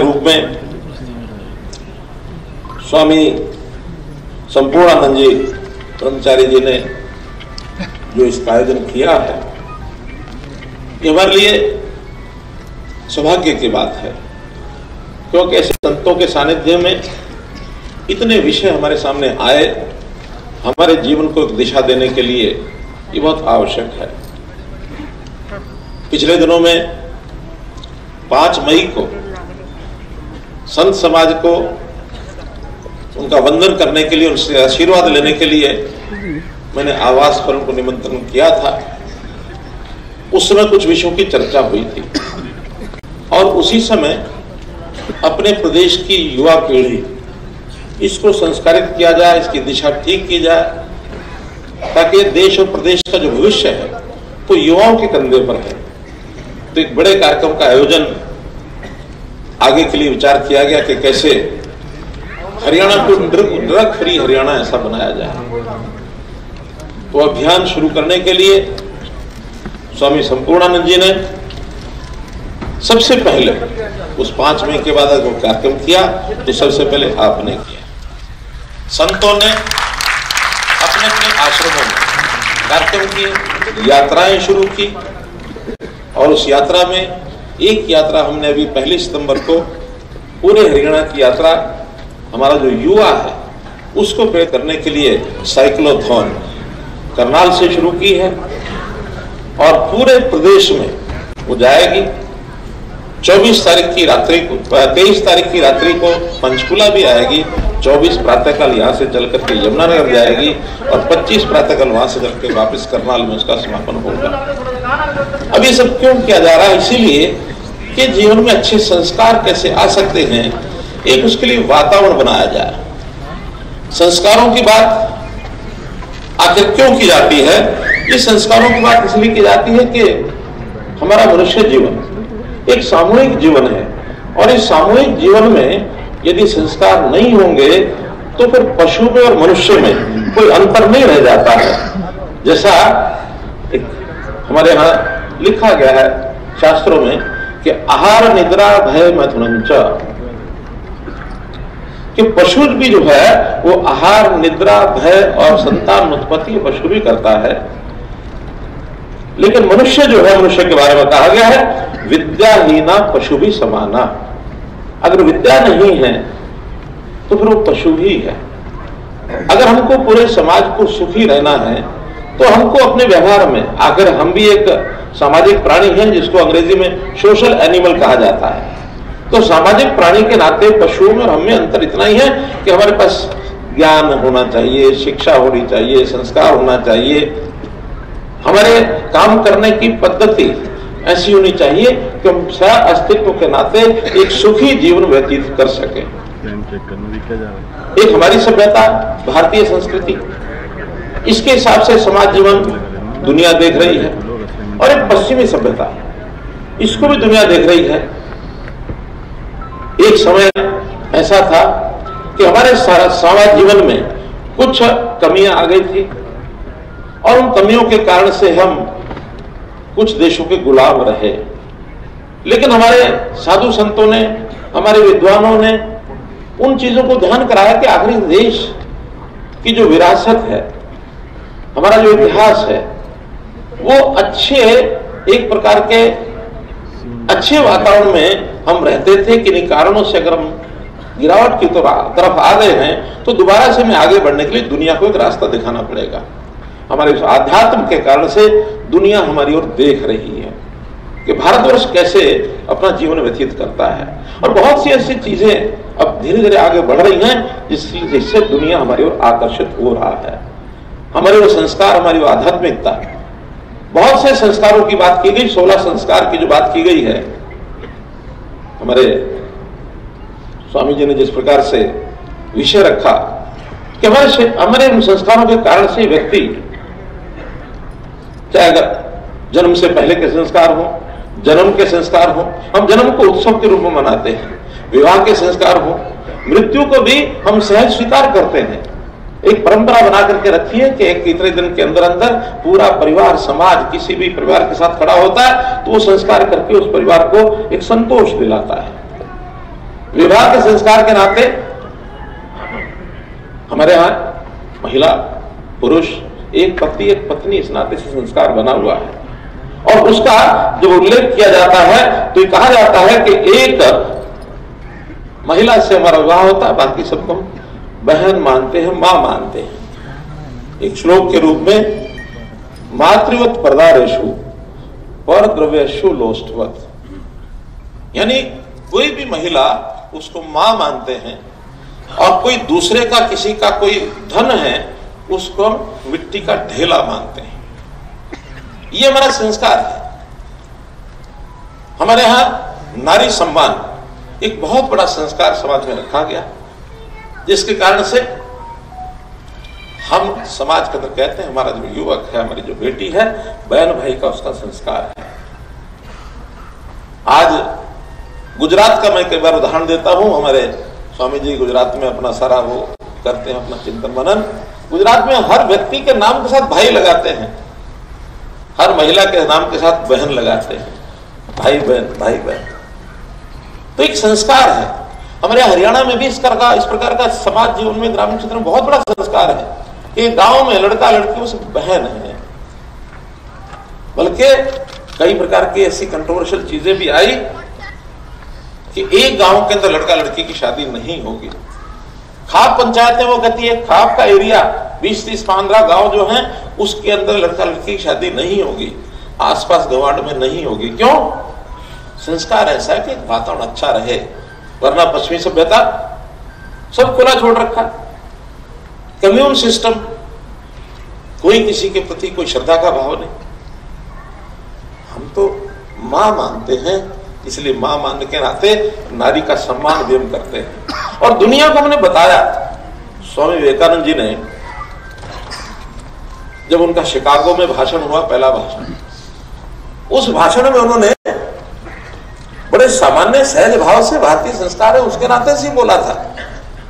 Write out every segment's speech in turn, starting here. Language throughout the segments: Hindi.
रूप में स्वामी संपूर्णानंद जी ब्रह्मचारी जी ने जो इसका आयोजन किया है, ये हमारे लिए सौभाग्य की बात है, क्योंकि ऐसे संतों के सानिध्य में इतने विषय हमारे सामने आए, हमारे जीवन को एक दिशा देने के लिए ये बहुत आवश्यक है। पिछले दिनों में 5 मई को संत समाज को उनका वंदन करने के लिए, उनसे आशीर्वाद लेने के लिए मैंने आवास पर उनको निमंत्रण किया था। उस समय कुछ विषयों की चर्चा हुई थी और उसी समय अपने प्रदेश की युवा पीढ़ी, इसको संस्कारित किया जाए, इसकी दिशा ठीक की जाए, ताकि देश और प्रदेश का जो भविष्य है वो युवाओं के कंधे पर है। तो एक बड़े कार्यक्रम का आयोजन आगे के लिए विचार किया गया कि कैसे हरियाणा को ड्रग फ्री हरियाणा ऐसा बनाया जाए। तो अभियान शुरू करने के लिए स्वामी संपूर्णानंद जी ने सबसे पहले उस 5 मई के बाद वो कार्यक्रम किया, तो सबसे पहले आपने किया। संतों ने अपने अपने आश्रमों में कार्यक्रम किए, यात्राएं शुरू की और उस यात्रा में एक यात्रा हमने अभी 1 सितंबर को पूरे हरियाणा की यात्रा हमारा जो युवा है उसको प्रेरित करने के लिए साइक्लोथॉन करनाल से शुरू की है और पूरे प्रदेश में वो जाएगी। 24 तारीख की रात्रि को, 23 तारीख की रात्रि को पंचकुला भी आएगी, 24 प्रातःकाल यहाँ से चल करके यमुनानगर जाएगी और 25 प्रातःकाल वहां से चल के वापिस करनाल में उसका समापन होगा। अब ये सब क्यों किया जा रहा है? इसीलिए कि जीवन में अच्छे संस्कार कैसे आ सकते हैं, एक उसके लिए वातावरण बनाया जाए। संस्कारों की बात आखिर क्यों की जाती है? ये संस्कारों की बात इसलिए की जाती है कि हमारा मनुष्य जीवन एक सामूहिक जीवन है और इस सामूहिक जीवन में यदि संस्कार नहीं होंगे तो फिर पशु में और मनुष्य में कोई अंतर नहीं रह जाता है। जैसा एक हमारे यहाँ लिखा गया है शास्त्रों में कि आहार निद्रा भय मैथुनंच, कि पशु भी जो है वो आहार निद्रा भय और संतान उत्पत्ति पशु भी करता है, लेकिन मनुष्य जो है, मनुष्य के बारे में कहा गया है विद्याहीना पशु भी समाना। अगर विद्या नहीं है तो फिर वो पशु ही है। अगर हमको पूरे समाज को सुखी रहना है तो हमको अपने व्यवहार में, अगर हम भी एक सामाजिक प्राणी हैं जिसको अंग्रेजी में सोशल एनिमल कहा जाता है, तो सामाजिक प्राणी के नाते पशुओं में और हमें अंतर इतना ही है कि हमारे पास ज्ञान होना चाहिए, शिक्षा होनी चाहिए, संस्कार होना चाहिए, हमारे काम करने की पद्धति ऐसी होनी चाहिए कि हम सह अस्तित्व के नाते एक सुखी जीवन व्यतीत कर सके। एक हमारी सभ्यता, भारतीय संस्कृति, इसके हिसाब से समाज जीवन दुनिया देख रही है और एक पश्चिमी सभ्यता, इसको भी दुनिया देख रही है। एक समय ऐसा था कि हमारे समाज जीवन में कुछ कमियां आ गई थी और उन कमियों के कारण से हम कुछ देशों के गुलाम रहे। लेकिन हमारे साधु संतों ने, हमारे विद्वानों ने उन चीजों को ध्यान कराया कि आखिरी देश की जो विरासत है, हमारा जो इतिहास है, वो अच्छे एक प्रकार के अच्छे वातावरण में हम रहते थे कि इन कारणों से अगर हम गिरावट की तरफ आ गए हैं तो दोबारा से हमें आगे बढ़ने के लिए दुनिया को एक रास्ता दिखाना पड़ेगा। हमारे उस आध्यात्म के कारण से दुनिया हमारी ओर देख रही है कि भारतवर्ष कैसे अपना जीवन व्यतीत करता है और बहुत सी ऐसी चीजें अब धीरे धीरे आगे बढ़ रही हैं जिससे दुनिया हमारी ओर आकर्षित हो रहा है। हमारे वो संस्कार, हमारी वो आध्यात्मिकता, बहुत से संस्कारों की बात की गई, 16 संस्कार की जो बात की गई है, हमारे स्वामी जी ने जिस प्रकार से विषय रखा कि हमारे उन संस्कारों के कारण से व्यक्ति, चाहे अगर जन्म से पहले के संस्कार हो, जन्म के संस्कार हो, हम जन्म को उत्सव के रूप में मनाते हैं, विवाह के संस्कार हो, मृत्यु को भी हम सहज स्वीकार करते हैं। एक परंपरा बना करके रखी है कि एक इतने दिन के अंदर अंदर पूरा परिवार, समाज किसी भी परिवार के साथ खड़ा होता है तो वो संस्कार करके उस परिवार को एक संतोष दिलाता है। विवाह के संस्कार के नाते हमारे यहां महिला पुरुष एक पति एक पत्नी इस नाते से संस्कार बना हुआ है। और उसका जब उल्लेख किया जाता है तो ये कहा जाता है कि एक महिला से हमारा विवाह होता है, बाकी सबको हम बहन मानते हैं, मां मानते हैं। एक श्लोक के रूप में मातृवत प्रदारेषु पर द्रव्येषु लोष्टवत, यानी कोई भी महिला उसको मां मानते हैं और कोई दूसरे का किसी का कोई धन है उसको मिट्टी का ढेला मानते हैं। ये हमारा संस्कार है। हमारे यहां नारी सम्मान एक बहुत बड़ा संस्कार समाज में रखा गया, जिसके कारण से हम समाज के अंदर कहते हैं हमारा जो युवक है, हमारी जो बेटी है, बहन भाई का उसका संस्कार है। आज गुजरात का मैं कई बार उदाहरण देता हूं। हमारे स्वामी जी गुजरात में अपना सारा वो करते हैं, अपना चिंतन मनन। गुजरात में हर व्यक्ति के नाम के साथ भाई लगाते हैं, हर महिला के नाम के साथ बहन लगाते हैं, भाई बहन। तो एक संस्कार है। हमारे हरियाणा में भी इस प्रकार का समाज जीवन में, ग्रामीण क्षेत्र में बहुत बड़ा संस्कार है कि गांव में लड़का लड़कियों से बहन है। बल्कि कई प्रकार की ऐसी कंट्रोवर्शियल चीजें भी आई कि एक गांव के अंदर लड़का लड़की की शादी नहीं होगी। खाप पंचायतें वो कहती है, खाप का एरिया 20-30-15 गांव जो हैं उसके अंदर लड़का लड़की की शादी नहीं होगी, आसपास गवांड में नहीं होगी। क्यों? संस्कार ऐसा है कि वातावरण अच्छा रहे, वरना पश्चिमी सभ्यता सब खुला छोड़ रखा, कम्यून सिस्टम, कोई किसी के प्रति कोई श्रद्धा का भाव नहीं। हम तो मां मानते हैं, इसलिए मां मानने के नाते नारी का सम्मान भी हम करते हैं। और दुनिया को हमने बताया, स्वामी विवेकानंद जी ने जब उनका शिकागो में भाषण हुआ, पहला भाषण, उस भाषण में उन्होंने बड़े सामान्य सहज भाव से भारतीय संस्कार है उसके नाते से बोला था।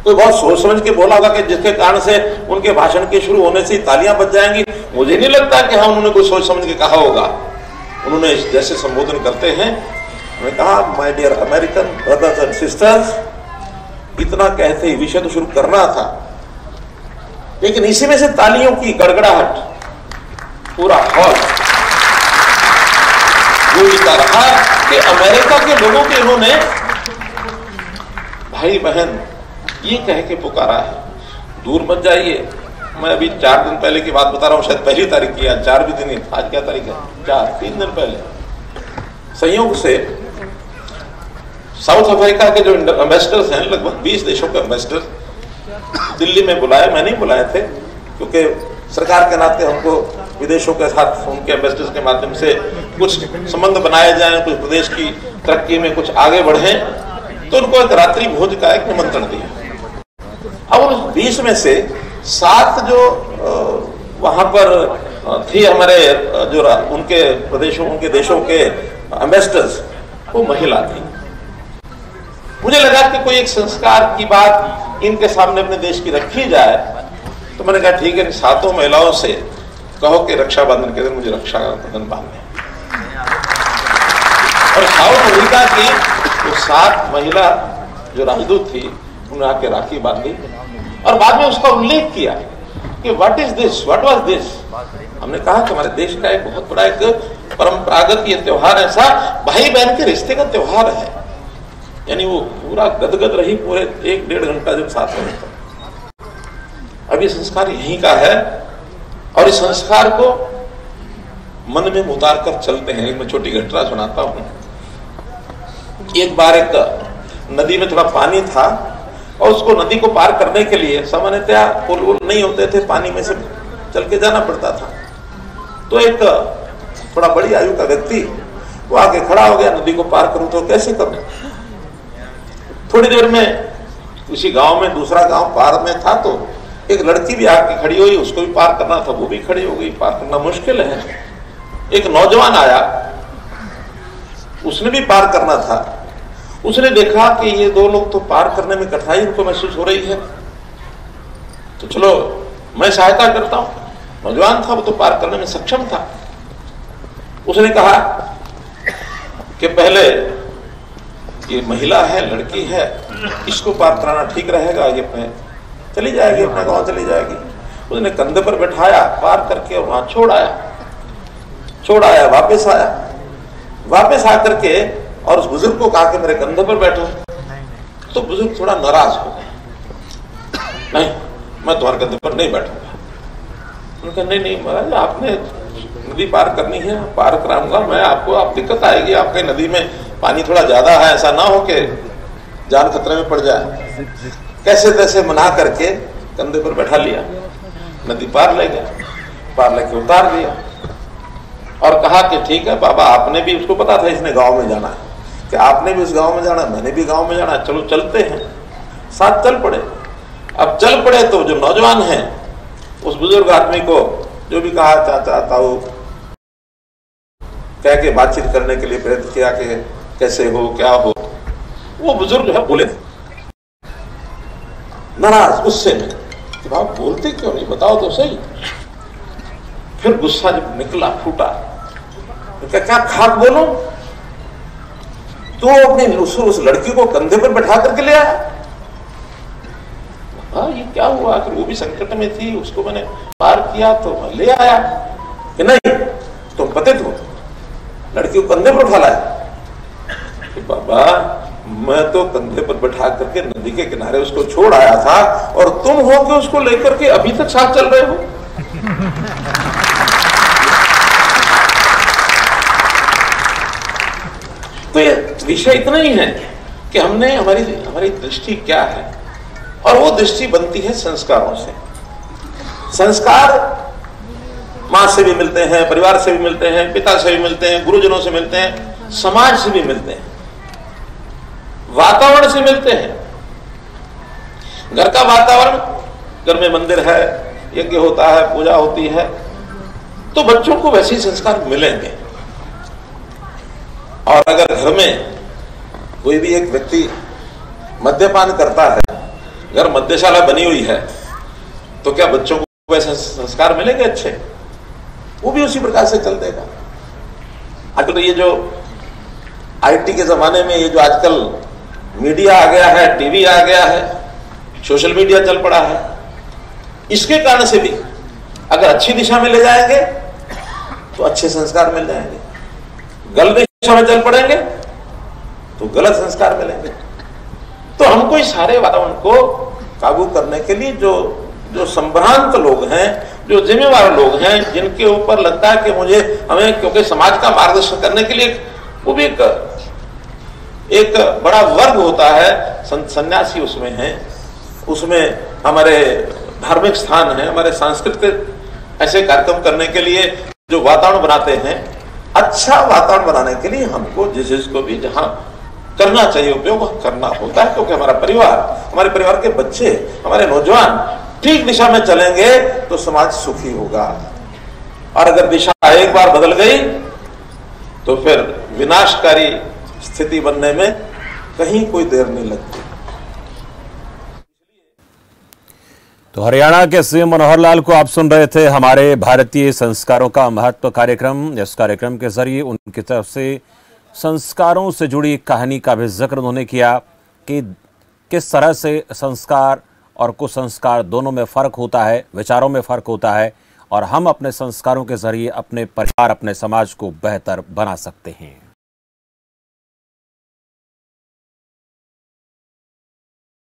कोई बहुत सोच समझ के बोला होगा कि जिसके कारण से उनके भाषण के शुरू होने से तालियां बज जाएंगी। मुझे नहीं लगता कि हाँ उन्होंने कोई सोच समझ के कहा होगा। उन्होंने जैसे संबोधन करते हैं, उन्होंने कहा, my dear American brothers and sisters, इतना कहते ही विषय तो शुरू करना था, लेकिन इसी में से तालियों की गड़गड़ाहट पूरा हॉल गूंजता रहा कि अमेरिका के लोगों के इन्होंने भाई बहन ये कह के पुकारा है। दूर मत जाइए, मैं अभी 4 दिन पहले की बात बता रहा हूं, शायद पहली तारीख की, आज 4 भी दिन, आज क्या तारीख है, 3 दिन पहले संयोग से साउथ अफ्रीका के जो एम्बेसडर्स हैं, लगभग 20 देशों के एम्बेसडर दिल्ली में बुलाए, मैं नहीं बुलाए थे, क्योंकि सरकार के नाते हमको विदेशों के साथ उनके एम्बेसडर्स के माध्यम से कुछ संबंध बनाए जाएं, कुछ प्रदेश की तरक्की में कुछ आगे बढ़े, तो उनको एक रात्रि भोज का एक निमंत्रण दिया। अब उन 20 में से 7 जो वहां पर थी हमारे जो उनके प्रदेशों, उनके देशों के एम्बेसडर्स, वो महिला थी। मुझे लगा कि कोई एक संस्कार की बात इनके सामने अपने देश की रखी जाए, तो मैंने कहा ठीक है, 7 महिलाओं से कहो कि रक्षाबंधन के दिन मुझे रक्षाबंधन बांधे। और साउथ अफ्रीका की वो 7 महिला जो राजदूत थी, उन्होंने आके राखी बांधी और बाद में उसका उल्लेख किया कि what is this, what was this. हमने कहा कि हमारे देश का एक बहुत बड़ा एक परंपरागत ये त्योहार ऐसा भाई बहन के रिश्ते का त्योहार है। यानी वो पूरा गदगद रही पूरे 1-1.5 घंटा जब साथ में था। अब ये संस्कार यहीं का है और इस संस्कार को मन में उतार कर चलते हैं। मैं छोटी घटना सुनाता हूं। एक बार एक नदी में थोड़ा पानी था और उसको नदी को पार करने के लिए सामान्यतया पुल नहीं होते थे, पानी में से चल के जाना पड़ता था। तो एक थोड़ा बड़ी आयु का व्यक्ति वो आगे खड़ा हो गया, नदी को पार करूं तो कैसे करूं। थोड़ी देर में उसी गांव में दूसरा गांव पार में था, तो एक लड़की भी आके खड़ी हुई, उसको भी पार करना था, वो भी खड़ी हो गई। पार करना मुश्किल है। एक नौजवान आया, उसने भी पार करना था। उसने देखा कि ये 2 लोग तो पार करने में कठिनाई उनको महसूस हो रही है, तो चलो मैं सहायता करता हूं। नौजवान था, वो तो पार करने में सक्षम था। उसने कहा कि पहले ये महिला है, लड़की है, इसको पार कराना ठीक रहेगा, ये अपने चली जाएगी, अपना गांव चली जाएगी। उसने कंधे पर बैठाया, पार करके वहां छोड़ आया, वापस आकर के और उस बुजुर्ग को कहा कि मेरे कंधे पर बैठो। तो बुजुर्ग थोड़ा नाराज हो गए, नहीं मैं तुम्हारे कंधे पर नहीं बैठूंगा। उन्होंने कहा नहीं महाराज, आपने नदी पार करनी है, पार कराऊंगा मैं आपको, आप दिक्कत आएगी, आपके नदी में पानी थोड़ा ज्यादा है, ऐसा ना हो कि जान खतरे में पड़ जाए। कैसे तैसे मना करके कंधे पर बैठा लिया, नदी पार ले गया, पार लेके उतार दिया और कहा कि ठीक है बाबा, आपने भी, उसको पता था इसने गांव में जाना है, कि आपने भी उस गांव में जाना, मैंने भी गांव में जाना, चलो चलते हैं। साथ चल पड़े। अब चल पड़े तो जो नौजवान है उस बुजुर्ग आदमी को जो भी कहा चाचा ताऊ कह के बातचीत करने के लिए प्रयत्न किया कि कैसे हो क्या हो, वो बुजुर्ग जो है बोले नाराज, गुस्से में कि बाप बोलते क्यों नहीं, बताओ तो सही। फिर गुस्सा जब निकला, फूटा, तो क्या खाक बोलो, तो अपनी उस लड़की को कंधे पर बैठा करके ले आया। हाँ ये क्या हुआ, कि वो भी संकट में थी, उसको मैंने पार किया तो मैं ले आया, कि नहीं तुम पते हो, लड़की को कंधे पर उठा लाया। बाबा मैं तो कंधे पर बैठा करके नदी के किनारे उसको छोड़ आया था, और तुम हो कि उसको लेकर के अभी तक साथ चल रहे हो। तो ये विषय इतना ही है कि हमने हमारी दृष्टि क्या है, और वो दृष्टि बनती है संस्कारों से। संस्कार मां से भी मिलते हैं, परिवार से भी मिलते हैं, पिता से भी मिलते हैं, गुरुजनों से मिलते हैं, समाज से भी मिलते हैं, वातावरण से मिलते हैं। घर का वातावरण, घर में मंदिर है, यज्ञ होता है, पूजा होती है, तो बच्चों को वैसे ही संस्कार मिलेंगे। और अगर घर में कोई भी एक व्यक्ति मद्यपान करता है, घर मद्यशाला बनी हुई है, तो क्या बच्चों को वैसे संस्कार मिलेंगे अच्छे? वो भी उसी प्रकार से चल देगा। आजकल ये जो आईटी के जमाने में ये जो आजकल मीडिया आ गया है, टीवी आ गया है, सोशल मीडिया चल पड़ा है, इसके कारण से भी अगर अच्छी दिशा में ले जाएंगे तो अच्छे संस्कार मिल जाएंगे, गलत दिशा में चल पड़ेंगे तो गलत संस्कार मिलेंगे। तो हमको इस सारे वातावरण को काबू करने के लिए जो संभ्रांत लोग हैं, जो जिम्मेवार लोग हैं, जिनके ऊपर लगता है कि हमें क्योंकि समाज का मार्गदर्शन करने के लिए, वो भी एक बड़ा वर्ग होता है, सन्यासी उसमें है, उसमें हमारे धार्मिक स्थान है, हमारे सांस्कृतिक ऐसे कार्यक्रम करने के लिए जो वातावरण बनाते हैं, अच्छा वातावरण बनाने के लिए हमको जिसको भी जहां करना चाहिए उपयोग करना होता है, क्योंकि हमारे परिवार के बच्चे, हमारे नौजवान ठीक दिशा में चलेंगे तो समाज सुखी होगा। और अगर दिशा एक बार बदल गई तो फिर विनाशकारी स्थिति बनने में कहीं कोई देर नहीं लगती। तो हरियाणा के सीएम मनोहर लाल को आप सुन रहे थे हमारे भारतीय संस्कारों का महत्व कार्यक्रम। इस कार्यक्रम के जरिए उनकी तरफ से संस्कारों से जुड़ी कहानी का भी जिक्र उन्होंने किया कि किस तरह से संस्कार और कुसंस्कार दोनों में फ़र्क होता है, विचारों में फ़र्क होता है, और हम अपने संस्कारों के जरिए अपने परिवार, अपने समाज को बेहतर बना सकते हैं।